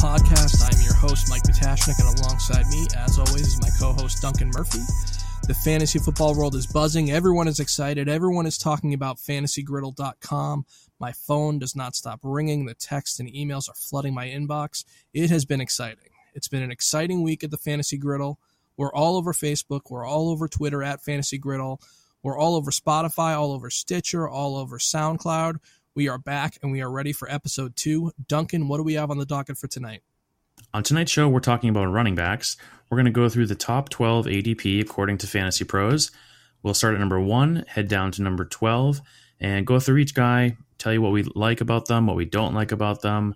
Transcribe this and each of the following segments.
podcast. I'm your host, Mike P-tash, and alongside me, as always, is my co-host, Duncan Murphy. The fantasy football world is buzzing. Everyone is excited. Everyone is talking about fantasygriddle.com. My phone does not stop ringing. The texts and emails are flooding my inbox. It has been exciting. It's been an exciting week at the Fantasy Griddle. We're all over Facebook. We're all over Twitter at Fantasy Griddle. We're all over Spotify, all over Stitcher, all over SoundCloud. We are back, and we are ready for episode 2. Duncan, what do we have on the docket for tonight? On tonight's show, we're talking about running backs. We're going to go through the top 12 ADP according to Fantasy Pros. We'll start at number 1, head down to number 12, and go through each guy, tell you what we like about them, what we don't like about them.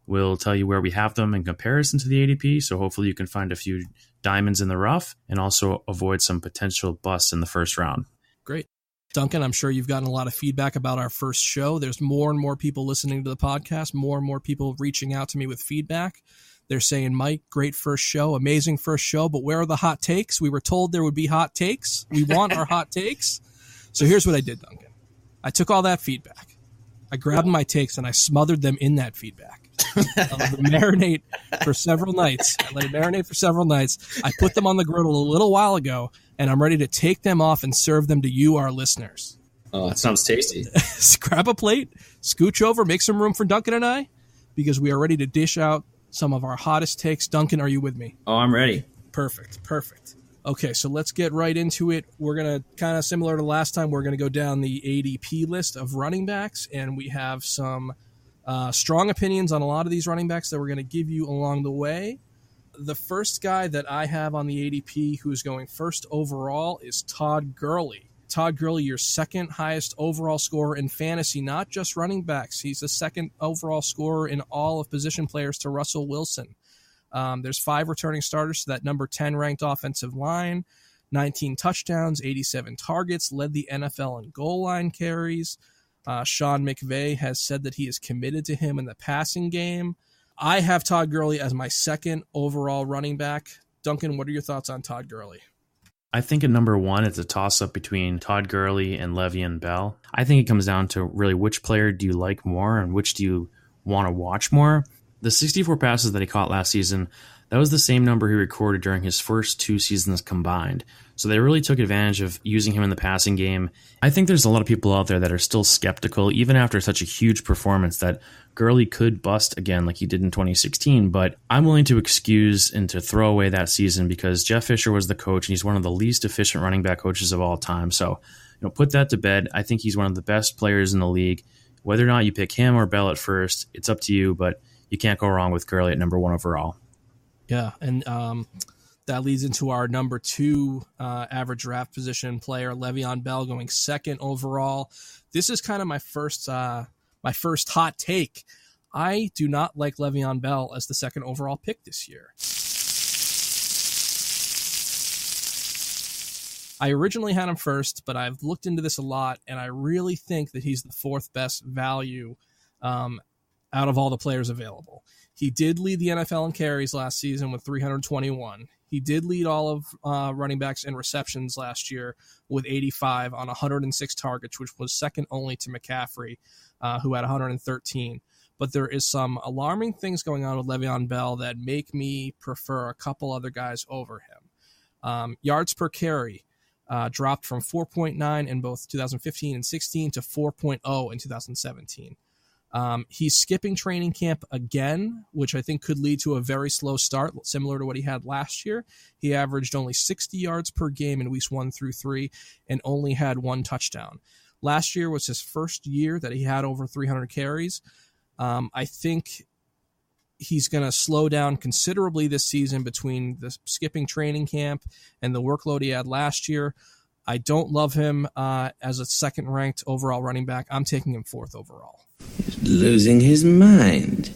We'll tell you where we have them in comparison to the ADP, so hopefully you can find a few diamonds in the rough and also avoid some potential busts in the first round. Great. Duncan, I'm sure you've gotten a lot of feedback about our first show. There's more and more people listening to the podcast, more and more people reaching out to me with feedback. They're saying, Mike, great first show, amazing first show, but where are the hot takes? We were told there would be hot takes. We want our hot takes. So here's what I did, Duncan. I took all that feedback. I grabbed my takes and I smothered them in that feedback. I let it marinate for several nights. I put them on the griddle a little while ago, and I'm ready to take them off and serve them to you, our listeners. Oh, that sounds tasty. Grab a plate, scooch over, make some room for Duncan and I, because we are ready to dish out some of our hottest takes. Duncan, are you with me? Oh, I'm ready. Perfect. Okay, so let's get right into it. We're going to, kind of similar to last time, we're going to go down the ADP list of running backs, and we have some strong opinions on a lot of these running backs that we're going to give you along the way. The first guy that I have on the ADP who's going first overall is Todd Gurley. Todd Gurley, your second highest overall scorer in fantasy, not just running backs. He's the second overall scorer in all of position players to Russell Wilson. There's 5 returning starters to that number 10 ranked offensive line, 19 touchdowns, 87 targets, led the NFL in goal line carries. Sean McVay has said that he is committed to him in the passing game. I have Todd Gurley as my second overall running back. Duncan, what are your thoughts on Todd Gurley? I think at number 1, it's a toss-up between Todd Gurley and Le'Veon Bell. I think it comes down to really which player do you like more and which do you want to watch more. The 64 passes that he caught last season, that was the same number he recorded during his first 2 seasons combined. So they really took advantage of using him in the passing game. I think there's a lot of people out there that are still skeptical, even after such a huge performance, that Gurley could bust again like he did in 2016. But I'm willing to excuse and to throw away that season because Jeff Fisher was the coach, and he's one of the least efficient running back coaches of all time. So, put that to bed. I think he's one of the best players in the league. Whether or not you pick him or Bell at first, it's up to you, but you can't go wrong with Gurley at number 1 overall. Yeah, and that leads into our number 2 average draft position player, Le'Veon Bell, going second overall. This is kind of my first hot take. I do not like Le'Veon Bell as the second overall pick this year. I originally had him first, but I've looked into this a lot, and I really think that he's the 4th best value out of all the players available. He did lead the NFL in carries last season with 321. He did lead all of running backs in receptions last year with 85 on 106 targets, which was second only to McCaffrey, who had 113. But there is some alarming things going on with Le'Veon Bell that make me prefer a couple other guys over him. Yards per carry dropped from 4.9 in both 2015 and 16 to 4.0 in 2017. He's skipping training camp again, which I think could lead to a very slow start, similar to what he had last year. He averaged only 60 yards per game in weeks 1 through 3 and only had 1 touchdown. Last year was his first year that he had over 300 carries. I think he's going to slow down considerably this season between the skipping training camp and the workload he had last year. I don't love him as a second-ranked overall running back. I'm taking him 4th overall. He's losing his mind.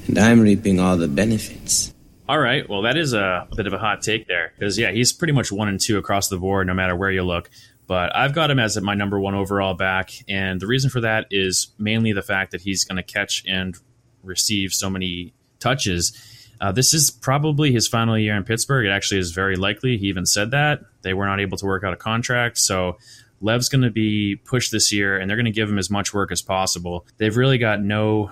And I'm reaping all the benefits. All right, well, that is a bit of a hot take there. Because, he's pretty much 1 and 2 across the board, no matter where you look. But I've got him as my number 1 overall back. And the reason for that is mainly the fact that he's going to catch and receive so many touches. This is probably his final year in Pittsburgh. It actually is very likely. He even said that. They were not able to work out a contract. So Lev's going to be pushed this year, and they're going to give him as much work as possible. They've really got no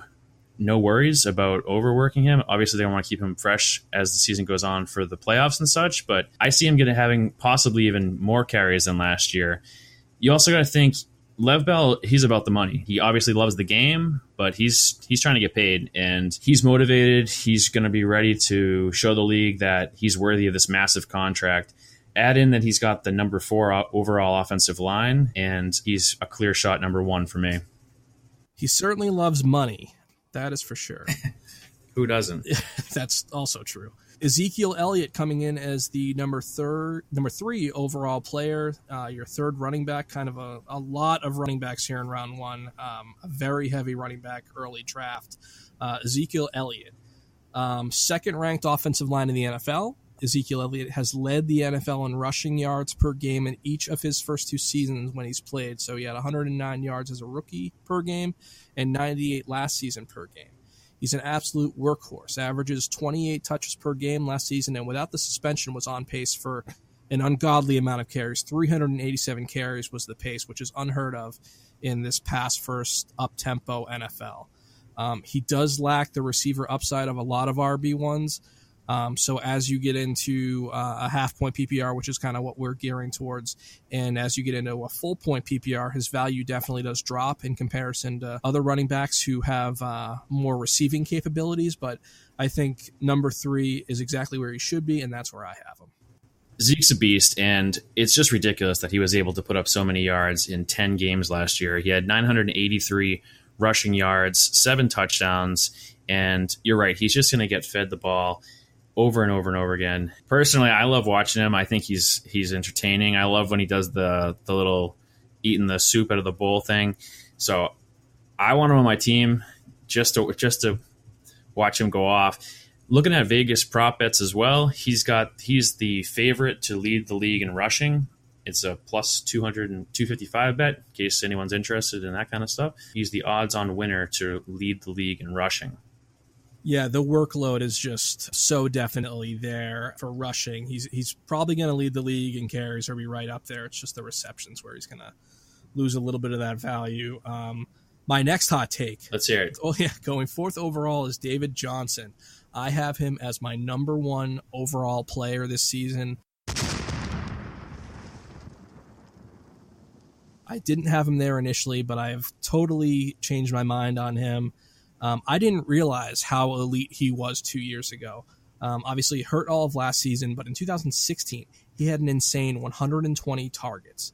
no worries about overworking him. Obviously, they want to keep him fresh as the season goes on for the playoffs and such, but I see him having possibly even more carries than last year. You also got to think, Lev Bell, he's about the money. He obviously loves the game, but he's trying to get paid, and he's motivated. He's going to be ready to show the league that he's worthy of this massive contract. Add in that he's got the number 4 overall offensive line, and he's a clear shot number 1 for me. He certainly loves money. That is for sure. Who doesn't? That's also true. Ezekiel Elliott coming in as the number 3 overall player, your third running back, kind of a lot of running backs here in round 1, a very heavy running back early draft. Ezekiel Elliott, second ranked offensive line in the NFL. Ezekiel Elliott has led the NFL in rushing yards per game in each of his first 2 seasons when he's played. So he had 109 yards as a rookie per game and 98 last season per game. He's an absolute workhorse, averages 28 touches per game last season, and without the suspension was on pace for an ungodly amount of carries. 387 carries was the pace, which is unheard of in this pass-first, up-tempo NFL. He does lack the receiver upside of a lot of RB1s. So as you get into a half-point PPR, which is kind of what we're gearing towards, and as you get into a full-point PPR, his value definitely does drop in comparison to other running backs who have more receiving capabilities. But I think number 3 is exactly where he should be, and that's where I have him. Zeke's a beast, and it's just ridiculous that he was able to put up so many yards in 10 games last year. He had 983 rushing yards, 7 touchdowns, and you're right, he's just going to get fed the ball over and over and over again. Personally, I love watching him. I think he's entertaining. I love when he does the little eating the soup out of the bowl thing. So I want him on my team just to watch him go off. Looking at Vegas prop bets as well, he's the favorite to lead the league in rushing. It's a plus 200 and 255 bet, in case anyone's interested in that kind of stuff. He's the odds-on winner to lead the league in rushing. Yeah, the workload is just so definitely there for rushing. He's probably going to lead the league in carries or be right up there. It's just the receptions where he's going to lose a little bit of that value. My next hot take. Let's hear it. Oh, yeah. Going 4th overall is David Johnson. I have him as my number 1 overall player this season. I didn't have him there initially, but I've totally changed my mind on him. I didn't realize how elite he was 2 years ago. Obviously, he hurt all of last season, but in 2016, he had an insane 120 targets.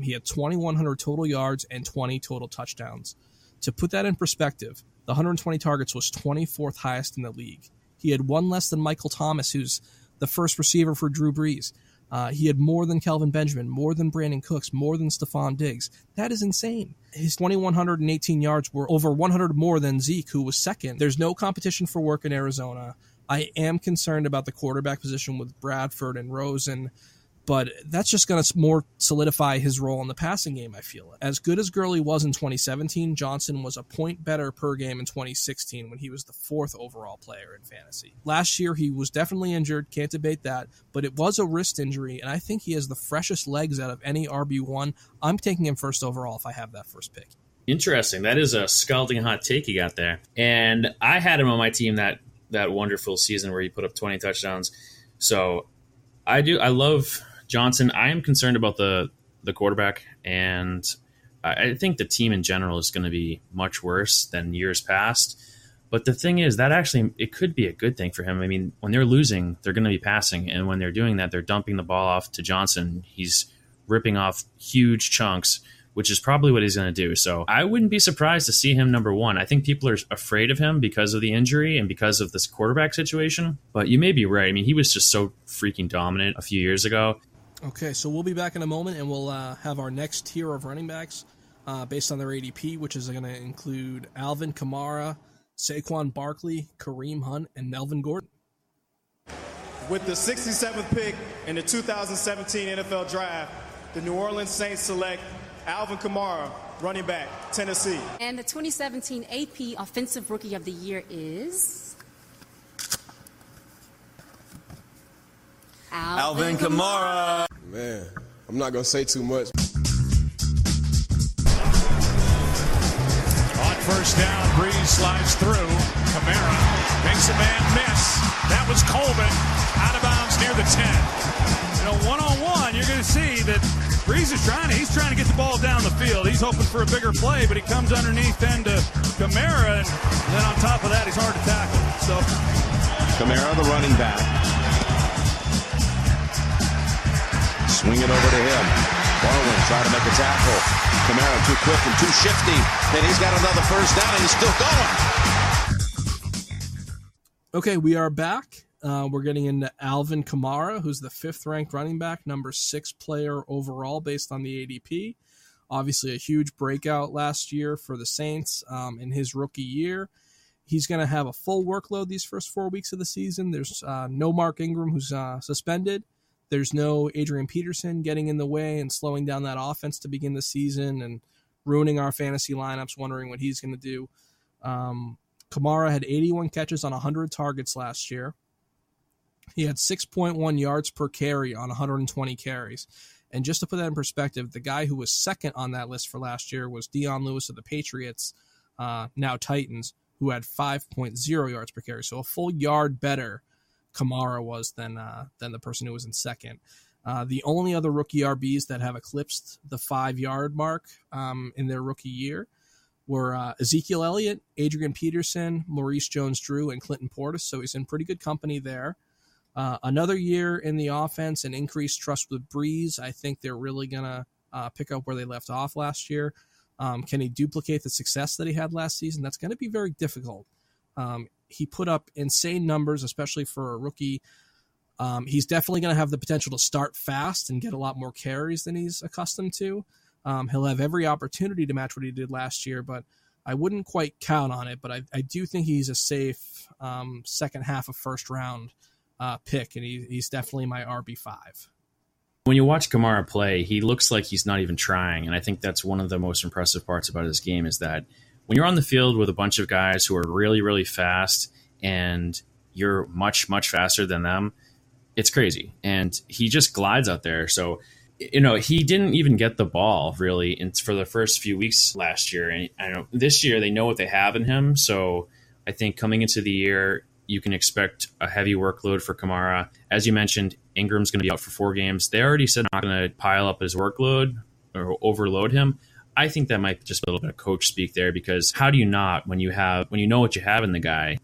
He had 2,100 total yards and 20 total touchdowns. To put that in perspective, the 120 targets was 24th highest in the league. He had 1 less than Michael Thomas, who's the first receiver for Drew Brees. He had more than Kelvin Benjamin, more than Brandon Cooks, more than Stephon Diggs. That is insane. His 2,118 yards were over 100 more than Zeke, who was second. There's no competition for work in Arizona. I am concerned about the quarterback position with Bradford and Rosen, but that's just going to more solidify his role in the passing game, I feel. As good as Gurley was in 2017, Johnson was a point better per game in 2016 when he was the 4th overall player in fantasy. Last year, he was definitely injured, can't debate that, but it was a wrist injury, and I think he has the freshest legs out of any RB1. I'm taking him 1st overall if I have that first pick. Interesting. That is a scalding hot take you got there. And I had him on my team that wonderful season where he put up 20 touchdowns. So I love Johnson. I am concerned about the quarterback, and I think the team in general is going to be much worse than years past. But the thing is that actually it could be a good thing for him. I mean, when they're losing, they're going to be passing, and when they're doing that, they're dumping the ball off to Johnson. He's ripping off huge chunks, which is probably what he's going to do. So I wouldn't be surprised to see him number 1. I think people are afraid of him because of the injury and because of this quarterback situation. But you may be right. I mean, he was just so freaking dominant a few years ago. Okay, so we'll be back in a moment, and we'll have our next tier of running backs based on their ADP, which is going to include Alvin Kamara, Saquon Barkley, Kareem Hunt, and Melvin Gordon. With the 67th pick in the 2017 NFL Draft, the New Orleans Saints select Alvin Kamara, running back, Tennessee. And the 2017 AP Offensive Rookie of the Year is Alvin Kamara. Man, I'm not going to say too much. On first down. Breeze slides through. Kamara makes a man miss. That was Coleman out of bounds near the 10. One-on-one, you're going to see that Breeze is he's trying to get the ball down the field. He's hoping for a bigger play, but he comes underneath then to Kamara, and then on top of that, he's hard to tackle. So Kamara, the running back. Swing it over to him. Barwin trying to make a tackle. Kamara too quick and too shifty, and he's got another first down, and he's still going. Okay, we are back. We're getting into Alvin Kamara, who's the 5th-ranked running back, number 6 player overall based on the ADP. Obviously, a huge breakout last year for the Saints in his rookie year. He's going to have a full workload these first 4 weeks of the season. There's no Mark Ingram, who's suspended. There's no Adrian Peterson getting in the way and slowing down that offense to begin the season and ruining our fantasy lineups, wondering what he's going to do. Kamara had 81 catches on 100 targets last year. He had 6.1 yards per carry on 120 carries. And just to put that in perspective, the guy who was second on that list for last year was Dion Lewis of the Patriots, now Titans, who had 5.0 yards per carry. So a full yard better Kamara was than the person who was in second. The only other rookie RBs that have eclipsed the 5-yard mark in their rookie year were Ezekiel Elliott, Adrian Peterson, Maurice Jones-Drew, and Clinton Portis. So he's in pretty good company there. Another year in the offense and increased trust with Breeze. I think they're really going to pick up where they left off last year. Can he duplicate the success that he had last season? That's going to be very difficult. He put up insane numbers, especially for a rookie. He's definitely going to have the potential to start fast and get a lot more carries than he's accustomed to. He'll have every opportunity to match what he did last year, but I wouldn't quite count on it. But I do think he's a safe second half of first round pick, and he's definitely my RB5. When you watch Kamara play, he looks like he's not even trying, and I think that's one of the most impressive parts about his game is that when you're on the field with a bunch of guys who are really, really fast and you're much, much faster than them, it's crazy. And he just glides out there. So, he didn't even get the ball really for the first few weeks last year. And I know this year they know what they have in him. So I think coming into the year, you can expect a heavy workload for Kamara. As you mentioned, Ingram's going to be out for 4 games. They already said they're not going to pile up his workload or overload him. I think that might just be a little bit of coach speak there, because how do you not when you know what you have in the guy,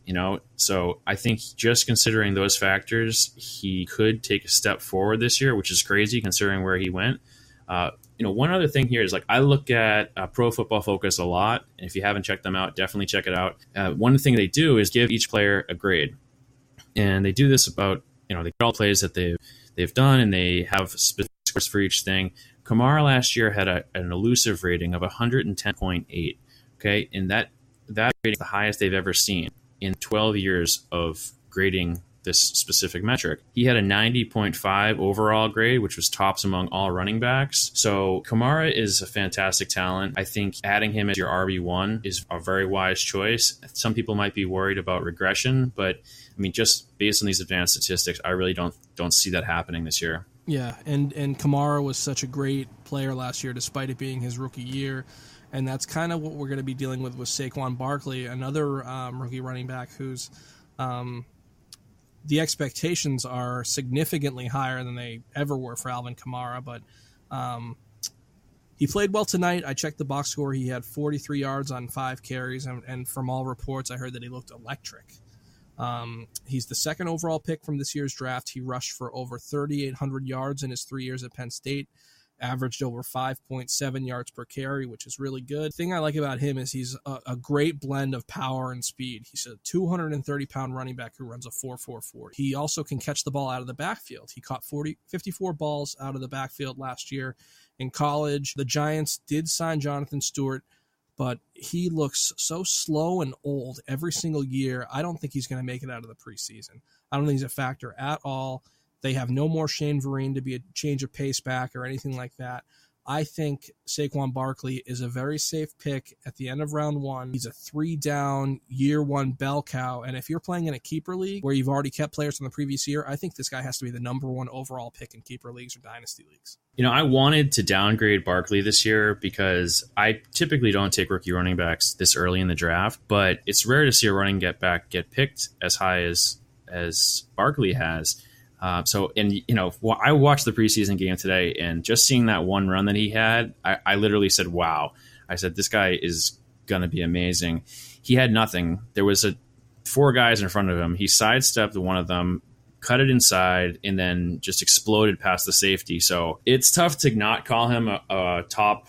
So I think just considering those factors, he could take a step forward this year, which is crazy considering where he went. One other thing here is I look at Pro Football Focus a lot. And if you haven't checked them out, definitely check it out. One thing they do is give each player a grade, and they do this about they get all plays that they've done, and they have specific scores for each thing. Kamara last year had an elusive rating of 110.8. Okay, and that rating is the highest they've ever seen in 12 years of grading this specific metric. He had a 90.5 overall grade, which was tops among all running backs. So Kamara is a fantastic talent. I think adding him as your RB1 is a very wise choice. Some people might be worried about regression, but just based on these advanced statistics, I really don't see that happening this year. Yeah, and Kamara was such a great player last year, despite it being his rookie year. And that's kind of what we're going to be dealing with Saquon Barkley, another rookie running back who's the expectations are significantly higher than they ever were for Alvin Kamara. But he played well tonight. I checked the box score. He had 43 yards on 5 carries. And from all reports, I heard that he looked electric. He's the second overall pick from this year's draft. He rushed for over 3,800 yards in his 3 years at Penn State, averaged over 5.7 yards per carry, which is really good. The thing I like about him is he's a great blend of power and speed. He's a 230-pound running back who runs a 4.44. He also can catch the ball out of the backfield. He caught 54 balls out of the backfield last year in college. The Giants did sign Jonathan Stewart, but he looks so slow and old every single year. I don't think he's going to make it out of the preseason. I don't think he's a factor at all. They have no more Shane Vereen to be a change of pace back or anything like that. I think Saquon Barkley is a very safe pick at the end of round 1. He's a 3-down, year 1 bell cow. And if you're playing in a keeper league where you've already kept players from the previous year, I think this guy has to be the number 1 overall pick in keeper leagues or dynasty leagues. I wanted to downgrade Barkley this year because I typically don't take rookie running backs this early in the draft, but it's rare to see a running back get picked as high as Barkley has. I watched the preseason game today, and just seeing that one run that he had, I literally said, wow. I said, this guy is going to be amazing. He had nothing. There was 4 guys in front of him. He sidestepped one of them, cut it inside, and then just exploded past the safety. So it's tough to not call him a top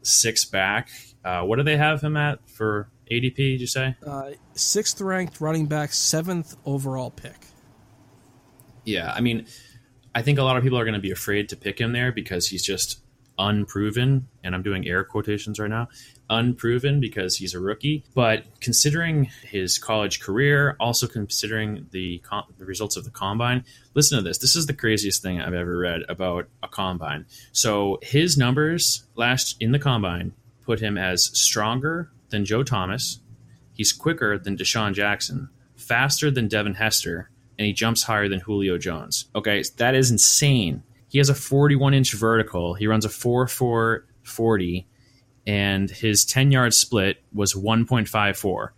6 back. What do they have him at for ADP, did you say? 6th ranked running back, 7th overall pick. Yeah, I mean, I think a lot of people are going to be afraid to pick him there because he's just unproven, and I'm doing air quotations right now, unproven because he's a rookie. But considering his college career, also considering the results of the combine, listen to this. This is the craziest thing I've ever read about a combine. So his numbers in the combine put him as stronger than Joe Thomas. He's quicker than Deshaun Jackson, faster than Devin Hester, and he jumps higher than Julio Jones. Okay, that is insane. He has a 41-inch vertical. He runs a 4.4 40, and his 10-yard split was 1.54.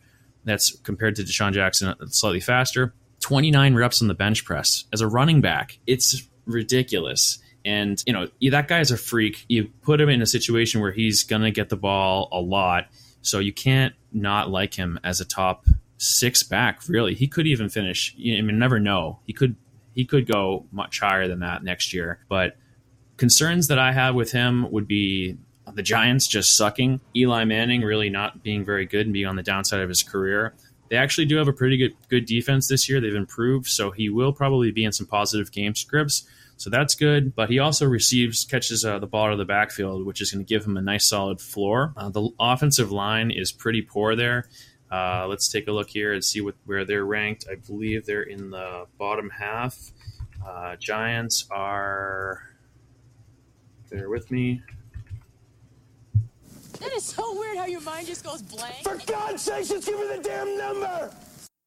That's compared to Deshaun Jackson, slightly faster. 29 reps on the bench press as a running back. It's ridiculous. And, that guy's a freak. You put him in a situation where he's going to get the ball a lot, so you can't not like him as a top 6 back, really. He could even finish. Never know. He could go much higher than that next year. But concerns that I have with him would be the Giants just sucking, Eli Manning really not being very good and being on the downside of his career. They actually do have a pretty good defense this year. They've improved, so he will probably be in some positive game scripts. So that's good. But he also catches the ball out of the backfield, which is going to give him a nice solid floor. The offensive line is pretty poor there. Let's take a look here and see where they're ranked. I believe they're in the bottom half. Giants are... Bear with me. That is so weird how your mind just goes blank. For God's sake, just give me the damn number!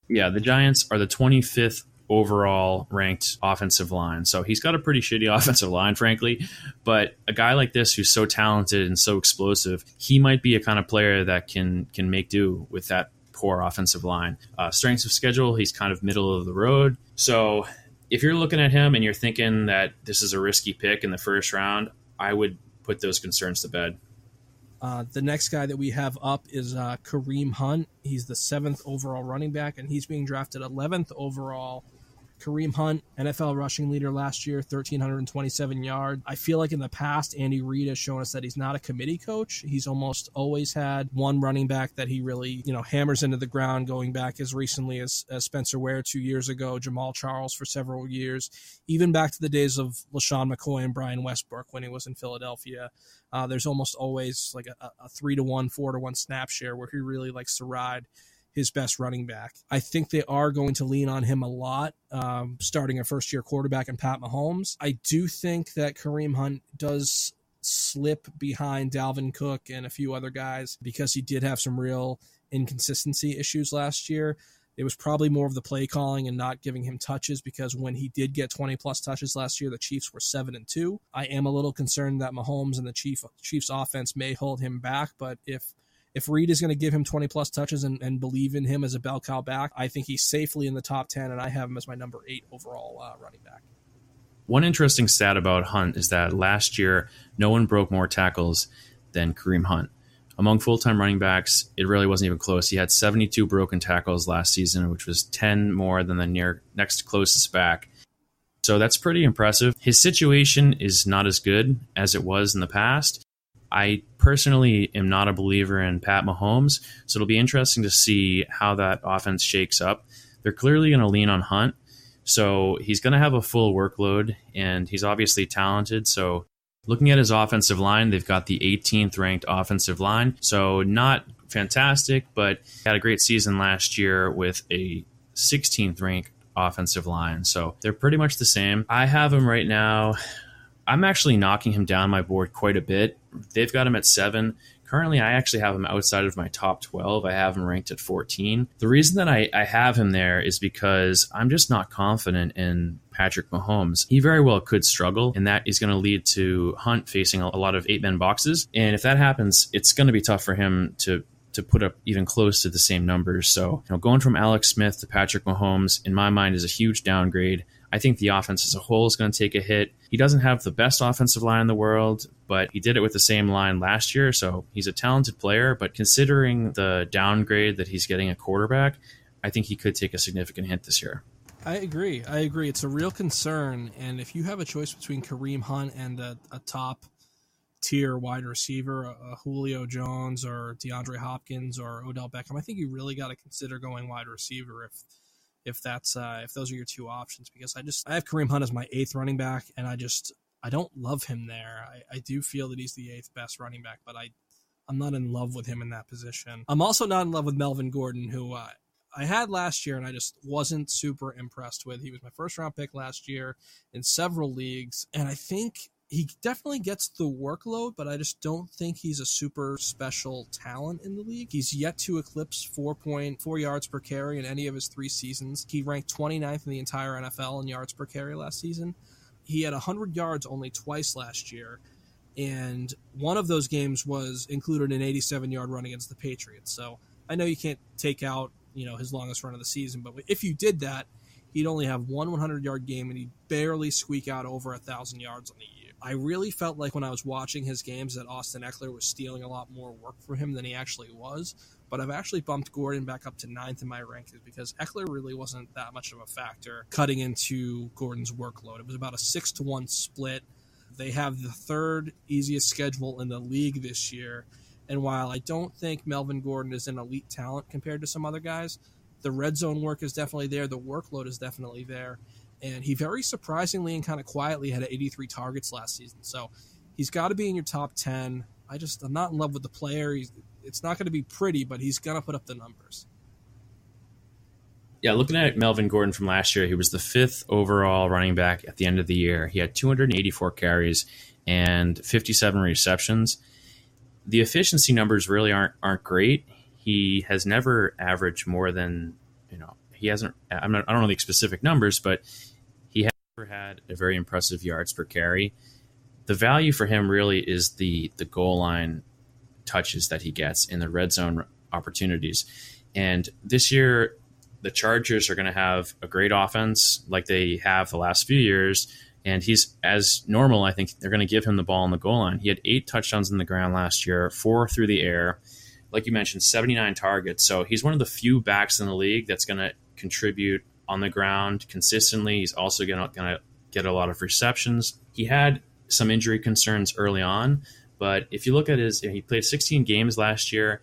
Yeah, the Giants are the 25th overall ranked offensive line. So he's got a pretty shitty offensive line, frankly. But a guy like this who's so talented and so explosive, he might be a kind of player that can make do with that poor offensive line. Strengths of schedule, he's kind of middle of the road. So if you're looking at him and you're thinking that this is a risky pick in the first round, I would put those concerns to bed. The next guy that we have up is Kareem Hunt. He's the 7th overall running back, and he's being drafted 11th overall. Kareem Hunt, NFL rushing leader last year, 1,327 yards. I feel like in the past, Andy Reid has shown us that he's not a committee coach. He's almost always had one running back that he really, hammers into the ground, going back as recently as Spencer Ware 2 years ago, Jamal Charles for several years, even back to the days of LaShawn McCoy and Brian Westbrook when he was in Philadelphia. There's almost always like a 3-1, 4-1 snap share where he really likes to ride his best running back. I think they are going to lean on him a lot, starting a first-year quarterback in Pat Mahomes. I do think that Kareem Hunt does slip behind Dalvin Cook and a few other guys because he did have some real inconsistency issues last year. It was probably more of the play calling and not giving him touches, because when he did get 20-plus touches last year, the Chiefs were 7-2. I am a little concerned that Mahomes and the Chiefs offense may hold him back, but if Reid is going to give him 20-plus touches and believe in him as a bell cow back, I think he's safely in the top 10, and I have him as my number 8 overall running back. One interesting stat about Hunt is that last year, no one broke more tackles than Kareem Hunt. Among full-time running backs, it really wasn't even close. He had 72 broken tackles last season, which was 10 more than the next closest back. So that's pretty impressive. His situation is not as good as it was in the past. I personally am not a believer in Pat Mahomes, so it'll be interesting to see how that offense shakes up. They're clearly going to lean on Hunt, so he's going to have a full workload, and he's obviously talented. So looking at his offensive line, they've got the 18th ranked offensive line, so not fantastic, but had a great season last year with a 16th ranked offensive line. So they're pretty much the same. I have him right now I'm actually knocking him down my board quite a bit. They've got him at 7. Currently, I actually have him outside of my top 12. I have him ranked at 14. The reason that I have him there is because I'm just not confident in Patrick Mahomes. He very well could struggle, and that is going to lead to Hunt facing a lot of 8-man boxes. And if that happens, it's going to be tough for him to put up even close to the same numbers. So, going from Alex Smith to Patrick Mahomes, in my mind, is a huge downgrade. I think the offense as a whole is going to take a hit. He doesn't have the best offensive line in the world, but he did it with the same line last year, so he's a talented player. But considering the downgrade that he's getting at quarterback, I think he could take a significant hit this year. I agree. It's a real concern, and if you have a choice between Kareem Hunt and a top-tier wide receiver, a Julio Jones or DeAndre Hopkins or Odell Beckham, I think you really got to consider going wide receiver if those are your two options, because I have Kareem Hunt as my 8th running back, and I don't love him there. I do feel that he's the 8th best running back, but I'm not in love with him in that position. I'm also not in love with Melvin Gordon, who I had last year and I just wasn't super impressed with. He was my first round pick last year in several leagues, and I think he definitely gets the workload, but I just don't think he's a super special talent in the league. He's yet to eclipse 4.4 yards per carry in any of his 3 seasons. He ranked 29th in the entire NFL in yards per carry last season. He had 100 yards only twice last year, and one of those games was included an 87-yard run against the Patriots. So I know you can't take out his longest run of the season, but if you did that, he'd only have one 100-yard game, and he'd barely squeak out over 1,000 yards on the year. I really felt like when I was watching his games that Austin Eckler was stealing a lot more work from him than he actually was, but I've actually bumped Gordon back up to 9th in my rankings because Eckler really wasn't that much of a factor cutting into Gordon's workload. It was about a 6-to-1 split. They have the 3rd easiest schedule in the league this year, and while I don't think Melvin Gordon is an elite talent compared to some other guys, the red zone work is definitely there, the workload is definitely there. And he very surprisingly and kind of quietly had 83 targets last season. So he's got to be in your top 10. I'm not in love with the player. It's not going to be pretty, but he's going to put up the numbers. Yeah, looking at Melvin Gordon from last year, he was the 5th overall running back at the end of the year. He had 284 carries and 57 receptions. The efficiency numbers really aren't great. He has never averaged more than, he hasn't, I don't know the specific numbers, but he has never had a very impressive yards per carry. The value for him really is the goal line touches that he gets in the red zone opportunities. And this year, the Chargers are going to have a great offense like they have the last few years. And he's, as normal, I think they're going to give him the ball on the goal line. He had 8 touchdowns in the ground last year, 4 through the air. Like you mentioned, 79 targets. So he's one of the few backs in the league that's going to contribute on the ground consistently. He's also going to get a lot of receptions. He had some injury concerns early on, but if you look at he played 16 games last year.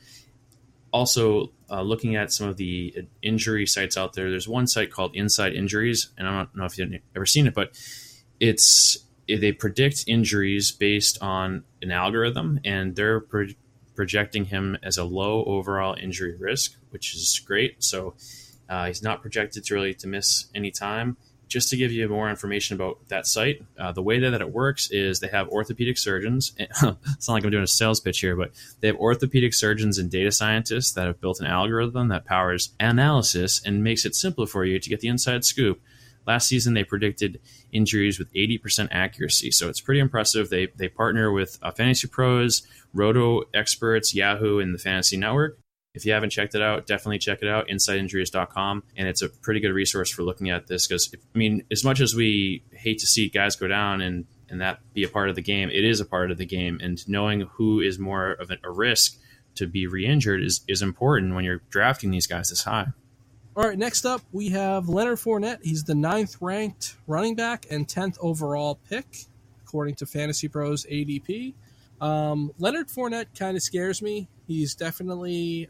Also, looking at some of the injury sites out there, there's one site called Inside Injuries, and I don't know if you've ever seen it, but they predict injuries based on an algorithm, and they're projecting him as a low overall injury risk, which is great. So he's not projected to miss any time. Just to give you more information about that site, the way that it works is they have orthopedic surgeons. It's not like I'm doing a sales pitch here, but they have orthopedic surgeons and data scientists that have built an algorithm that powers analysis and makes it simpler for you to get the inside scoop. Last season, they predicted injuries with 80% accuracy, so it's pretty impressive. They partner with Fantasy Pros, Roto Experts, Yahoo, and the Fantasy Network. If you haven't checked it out, definitely check it out, insideinjuries.com. And it's a pretty good resource for looking at this because, as much as we hate to see guys go down and that be a part of the game, it is a part of the game. And knowing who is more of a risk to be re-injured is important when you're drafting these guys this high. All right, next up, we have Leonard Fournette. He's the 9th ranked running back and 10th overall pick, according to Fantasy Pros ADP. Leonard Fournette kind of scares me. He's definitely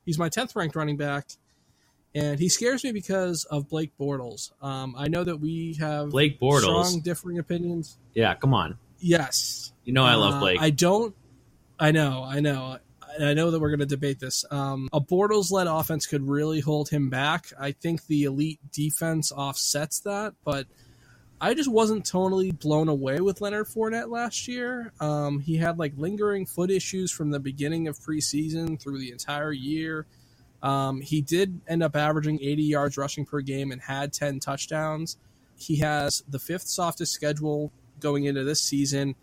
he's my 10th ranked running back, and he scares me because of Blake Bortles. I know that we have Blake Bortles. Strong differing opinions. Yeah, come on. Yes. I love Blake. I know. I know that we're going to debate this. A Bortles-led offense could really hold him back. I think the elite defense offsets that, but I just wasn't totally blown away with Leonard Fournette last year. He had like lingering foot issues from the beginning of preseason through the entire year. He did end up averaging 80 yards rushing per game and had 10 touchdowns. He has the 5th softest schedule going into this season,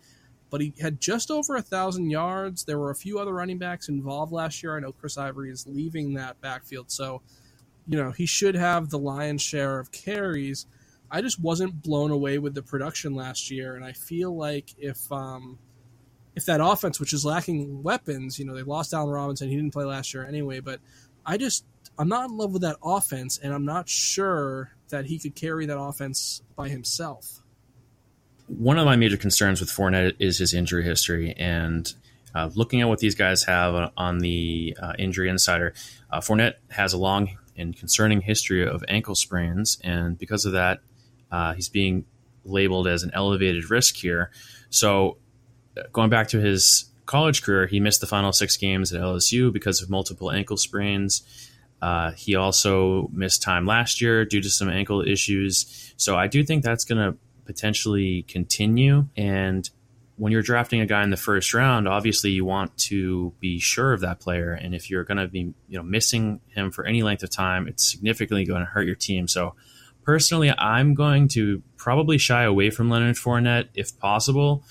but he had just over 1,000 yards. There were a few other running backs involved last year. I know Chris Ivory is leaving that backfield, so he should have the lion's share of carries. I just wasn't blown away with the production last year, and I feel like if that offense, which is lacking weapons, they lost Allen Robinson. He didn't play last year anyway, but I'm not in love with that offense, and I'm not sure that he could carry that offense by himself. One of my major concerns with Fournette is his injury history, and looking at what these guys have on the Injury Insider, Fournette has a long and concerning history of ankle sprains, and because of that, he's being labeled as an elevated risk here. So going back to his college career, he missed the final 6 games at LSU because of multiple ankle sprains. He also missed time last year due to some ankle issues. So I do think that's going to potentially continue. And when you're drafting a guy in the first round, obviously you want to be sure of that player. And if you're going to be missing him for any length of time, it's significantly going to hurt your team. So personally, I'm going to probably shy away from Leonard Fournette if possible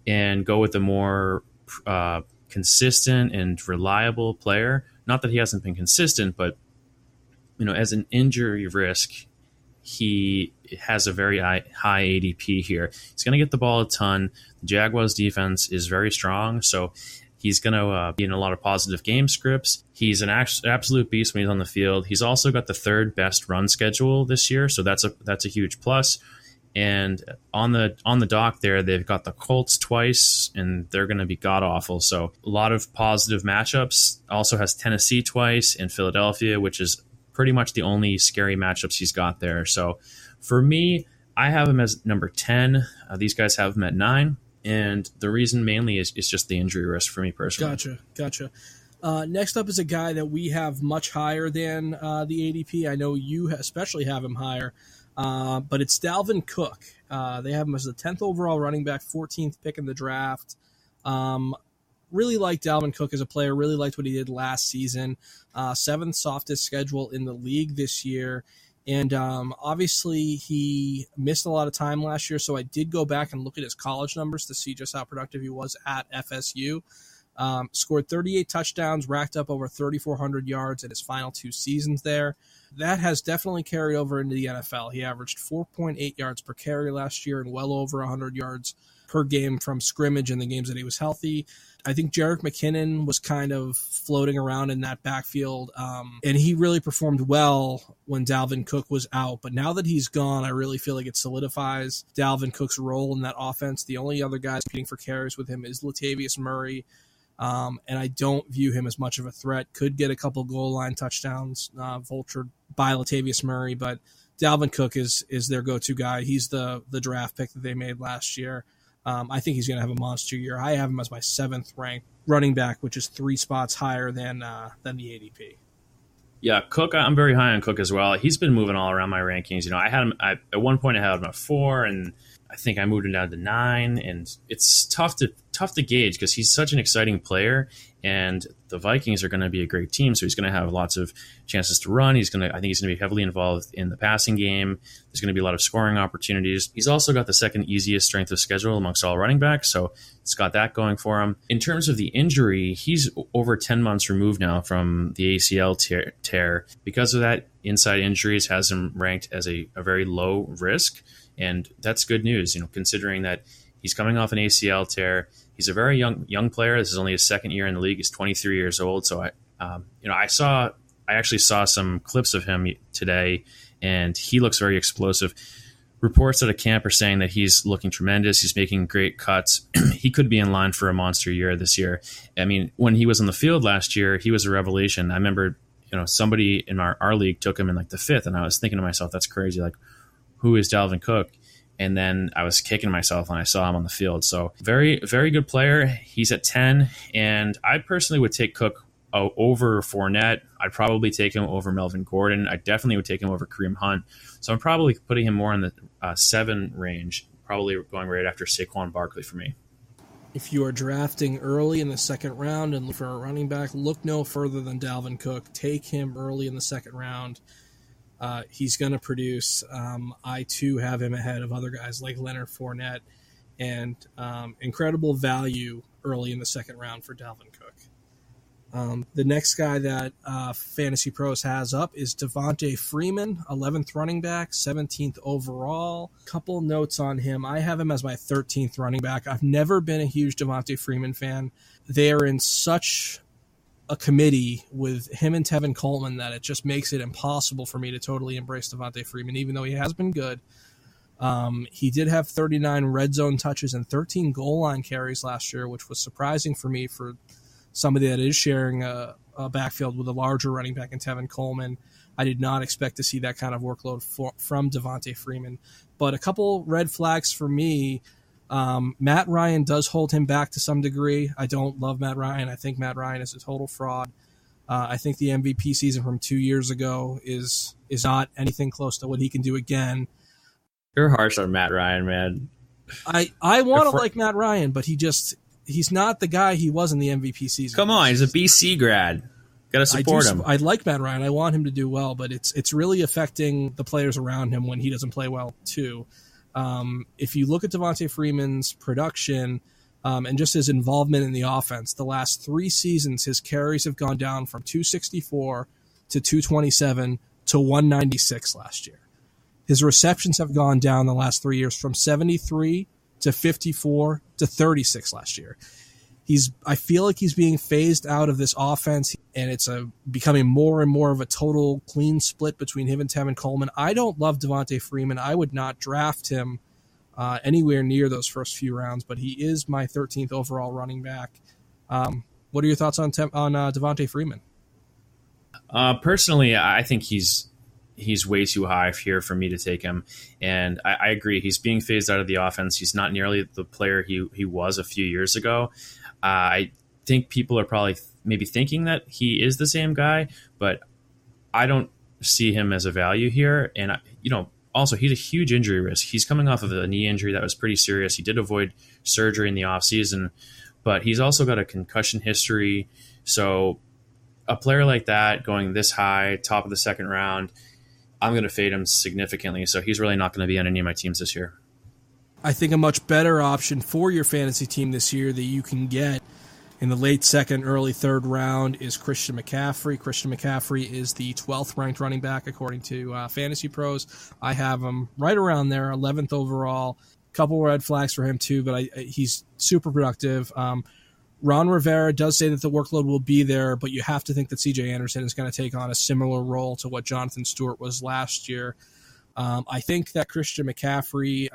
and go with a more consistent and reliable player. Not that he hasn't been consistent, but as an injury risk, he has a very high ADP here. He's going to get the ball a ton. The Jaguars defense is very strong, so he's going to be in a lot of positive game scripts. He's an absolute beast when he's on the field. He's also got the 3rd best run schedule this year, so that's a huge plus. And on the dock there, they've got the Colts twice, and they're going to be god-awful. So a lot of positive matchups. Also has Tennessee twice and Philadelphia, which is pretty much the only scary matchups he's got there. So for me, I have him as number 10. These guys have him at 9. And the reason mainly is just the injury risk for me personally. Gotcha. Next up is a guy that we have much higher than the ADP. I know you especially have him higher. But it's Dalvin Cook. They have him as the 10th overall running back, 14th pick in the draft. Really liked Dalvin Cook as a player. Really liked what he did last season. 7th softest schedule in the league this year. And obviously he missed a lot of time last year, so I did go back and look at his college numbers to see just how productive he was at FSU. Scored 38 touchdowns, racked up over 3,400 yards in his final 2 seasons there. That has definitely carried over into the NFL. He averaged 4.8 yards per carry last year and well over 100 yards per game from scrimmage in the games that he was healthy. I think Jerick McKinnon was kind of floating around in that backfield, and he really performed well when Dalvin Cook was out. But now that he's gone, I really feel like it solidifies Dalvin Cook's role in that offense. The only other guys competing for carries with him is Latavius Murray, and I don't view him as much of a threat. Could get a couple goal line touchdowns vultured by Latavius Murray, but Dalvin Cook is their go-to guy. He's the draft pick that they made last year. I think he's going to have a monster year. I have him as my 7th ranked running back, which is 3 spots higher than the ADP. Yeah, Cook, I'm very high on Cook as well. He's been moving all around my rankings. I had him at one point. I had him at 4, and I think I moved him down to 9. And it's tough to gauge because he's such an exciting player, and the Vikings are going to be a great team. So he's going to have lots of chances to run. I think he's going to be heavily involved in the passing game. There's going to be a lot of scoring opportunities. He's also got the 2nd easiest strength of schedule amongst all running backs, so it's got that going for him. In terms of the injury, he's over 10 months removed now from the ACL tear. Because of that, inside injuries has him ranked as a very low risk, and that's good news, considering that he's coming off an ACL tear. He's a very young player. This is only his 2nd year in the league. He's 23 years old. So I actually saw some clips of him today, and he looks very explosive. Reports out of camp are saying that he's looking tremendous. He's making great cuts. He could be in line for a monster year this year. I mean, when he was on the field last year, he was a revelation. I remember, somebody in our league took him in like the 5th, and I was thinking to myself, that's crazy. Like, who is Dalvin Cook? And then I was kicking myself when I saw him on the field. So very, very good player. He's at 10, and I personally would take Cook over Fournette. I'd probably take him over Melvin Gordon. I definitely would take him over Kareem Hunt. So I'm probably putting him more in the 7 range, probably going right after Saquon Barkley for me. If you are drafting early in the second round and look for a running back, look no further than Dalvin Cook. Take him early in the second round. He's going to produce. I, too, have him ahead of other guys like Leonard Fournette, and incredible value early in the second round for Dalvin Cook. The next guy that Fantasy Pros has up is Devontae Freeman, 11th running back, 17th overall. Couple notes on him. I have him as my 13th running back. I've never been a huge Devontae Freeman fan. They are in such a committee with him and Tevin Coleman that it just makes it impossible for me to totally embrace Devontae Freeman, even though he has been good. He did have 39 red zone touches and 13 goal line carries last year, which was surprising for me for somebody that is sharing a backfield with a larger running back in Tevin Coleman. I did not expect to see that kind of workload from Devontae Freeman. But a couple red flags for me. Matt Ryan does hold him back to some degree. I don't love Matt Ryan. I think Matt Ryan is a total fraud. I think the MVP season from 2 years ago is not anything close to what he can do again. You're harsh on Matt Ryan, man. I want to like Matt Ryan, but he's not the guy he was in the MVP season. Come on, he's a BC grad. Got to support him. I like Matt Ryan. I want him to do well, but it's really affecting the players around him when he doesn't play well too. If you look at Devontae Freeman's production and just his involvement in the offense, the last 3 seasons his carries have gone down from 264 to 227 to 196 last year. His receptions have gone down the last 3 years from 73 to 54 to 36 last year. I feel like he's being phased out of this offense, and it's becoming more and more of a total clean split between him and Tevin Coleman. I don't love Devontae Freeman. I would not draft him anywhere near those first few rounds, but he is my 13th overall running back. What are your thoughts on Devontae Freeman? Personally, I think he's way too high here for me to take him. And I agree. He's being phased out of the offense. He's not nearly the player he was a few years ago. I think people are probably maybe thinking that he is the same guy, but I don't see him as a value here. And, also he's a huge injury risk. He's coming off of a knee injury that was pretty serious. He did avoid surgery in the offseason, but he's also got a concussion history. So a player like that going this high, top of the second round, I'm going to fade him significantly, so he's really not going to be on any of my teams this year. I think a much better option for your fantasy team this year that you can get in the late second, early third round is Christian McCaffrey. Christian McCaffrey is the 12th ranked running back according to Fantasy Pros. I have him right around there, 11th overall. Couple red flags for him too, but he's super productive. Ron Rivera does say that the workload will be there, but you have to think that C.J. Anderson is going to take on a similar role to what Jonathan Stewart was last year. I think that Christian McCaffrey,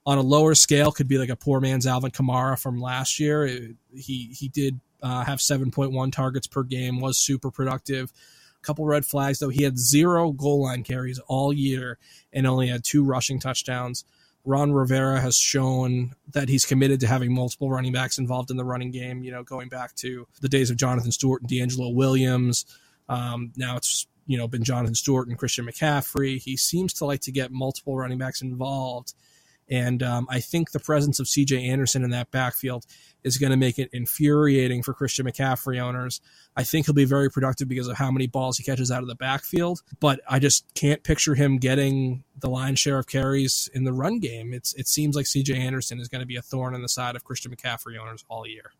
on a lower scale, could be like a poor man's Alvin Kamara from last year. He did have 7.1 targets per game, was super productive. A couple red flags, though. He had 0 goal line carries all year and only had 2 rushing touchdowns. Ron Rivera has shown that he's committed to having multiple running backs involved in the running game, going back to the days of Jonathan Stewart and D'Angelo Williams. Now it's, been Jonathan Stewart and Christian McCaffrey. He seems to like to get multiple running backs involved. And I think the presence of C.J. Anderson in that backfield is going to make it infuriating for Christian McCaffrey owners. I think he'll be very productive because of how many balls he catches out of the backfield, but I just can't picture him getting the lion's share of carries in the run game. It seems like C.J. Anderson is going to be a thorn in the side of Christian McCaffrey owners all year.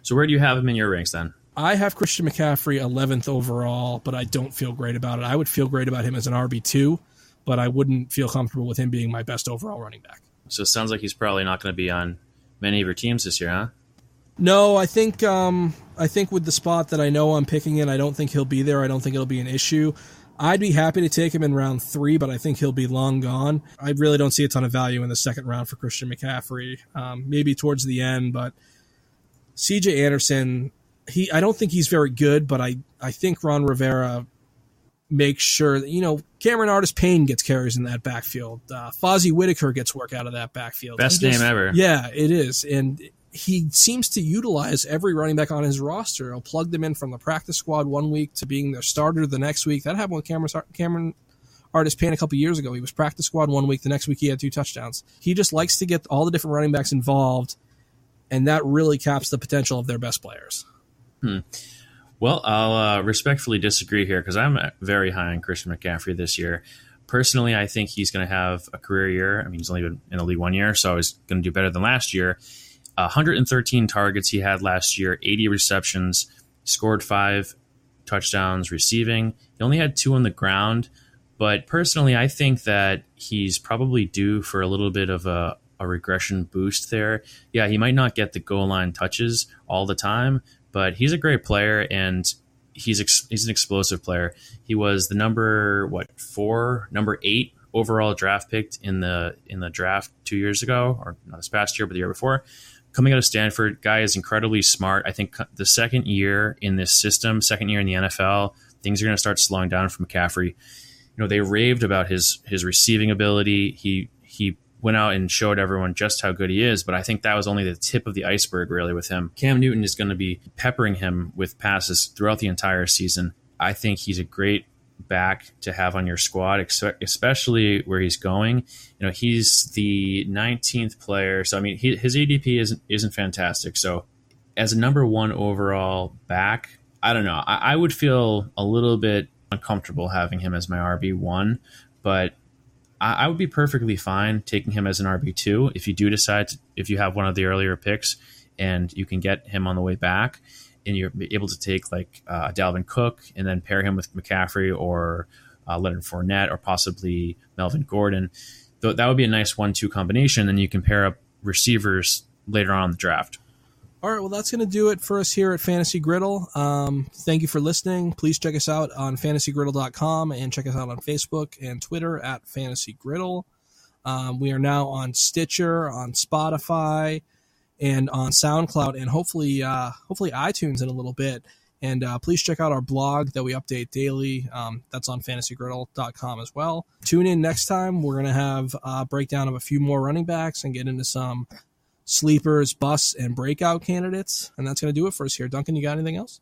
So where do you have him in your ranks then? I have Christian McCaffrey 11th overall, but I don't feel great about it. I would feel great about him as an RB2, but I wouldn't feel comfortable with him being my best overall running back. So it sounds like he's probably not going to be on many of your teams this year, huh? No, I think with the spot that I know I'm picking in, I don't think he'll be there. I don't think it'll be an issue. I'd be happy to take him in round 3, but I think he'll be long gone. I really don't see a ton of value in the second round for Christian McCaffrey. Maybe towards the end, but C.J. Anderson, I don't think he's very good, but I think Ron Rivera makes sure that, Cameron Artis-Payne gets carries in that backfield. Fozzie Whitaker gets work out of that backfield. Best name ever. Yeah, it is. And he seems to utilize every running back on his roster. He'll plug them in from the practice squad one week to being their starter the next week. That happened with Cameron Artis-Payne a couple years ago. He was practice squad one week. The next week he had 2 touchdowns. He just likes to get all the different running backs involved, and that really caps the potential of their best players. Well, I'll respectfully disagree here because I'm very high on Christian McCaffrey this year. Personally, I think he's going to have a career year. I mean, he's only been in the league 1 year, so he's going to do better than last year. 113 targets he had last year, 80 receptions, scored 5 touchdowns receiving. He only had 2 on the ground. But personally, I think that he's probably due for a little bit of a regression boost there. Yeah, he might not get the goal line touches all the time, but he's a great player, and he's an explosive player. He was the number 8 overall draft picked in the draft 2 years ago, or not this past year, but the year before. Coming out of Stanford, guy is incredibly smart. I think the second year in this system, second year in the NFL, things are going to start slowing down for McCaffrey. They raved about his receiving ability. He went out and showed everyone just how good he is, but I think that was only the tip of the iceberg, really, with him. Cam Newton is going to be peppering him with passes throughout the entire season. I think he's a great back to have on your squad, especially where he's going. He's the 19th player, so I mean, his ADP isn't fantastic. So as a number 1 overall back, I don't know. I would feel a little bit uncomfortable having him as my RB1, but I would be perfectly fine taking him as an RB2 if you do decide if you have one of the earlier picks and you can get him on the way back and you're able to take like Dalvin Cook and then pair him with McCaffrey or Leonard Fournette or possibly Melvin Gordon. That would be a nice 1-2 combination, and you can pair up receivers later on in the draft. All right, well, that's going to do it for us here at Fantasy Griddle. Thank you for listening. Please check us out on fantasygriddle.com and check us out on Facebook and Twitter at Fantasy Griddle. We are now on Stitcher, on Spotify, and on SoundCloud, and hopefully iTunes in a little bit. And please check out our blog that we update daily. That's on fantasygriddle.com as well. Tune in next time. We're going to have a breakdown of a few more running backs and get into some sleepers, busts, and breakout candidates. And that's going to do it for us here. Duncan, you got anything else?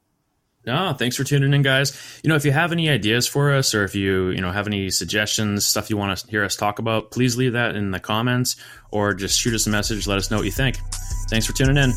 No, thanks for tuning in, guys. If you have any ideas for us, or if you have any suggestions, stuff you want to hear us talk about, please leave that in the comments or just shoot us a message. Let us know what you think. Thanks for tuning in.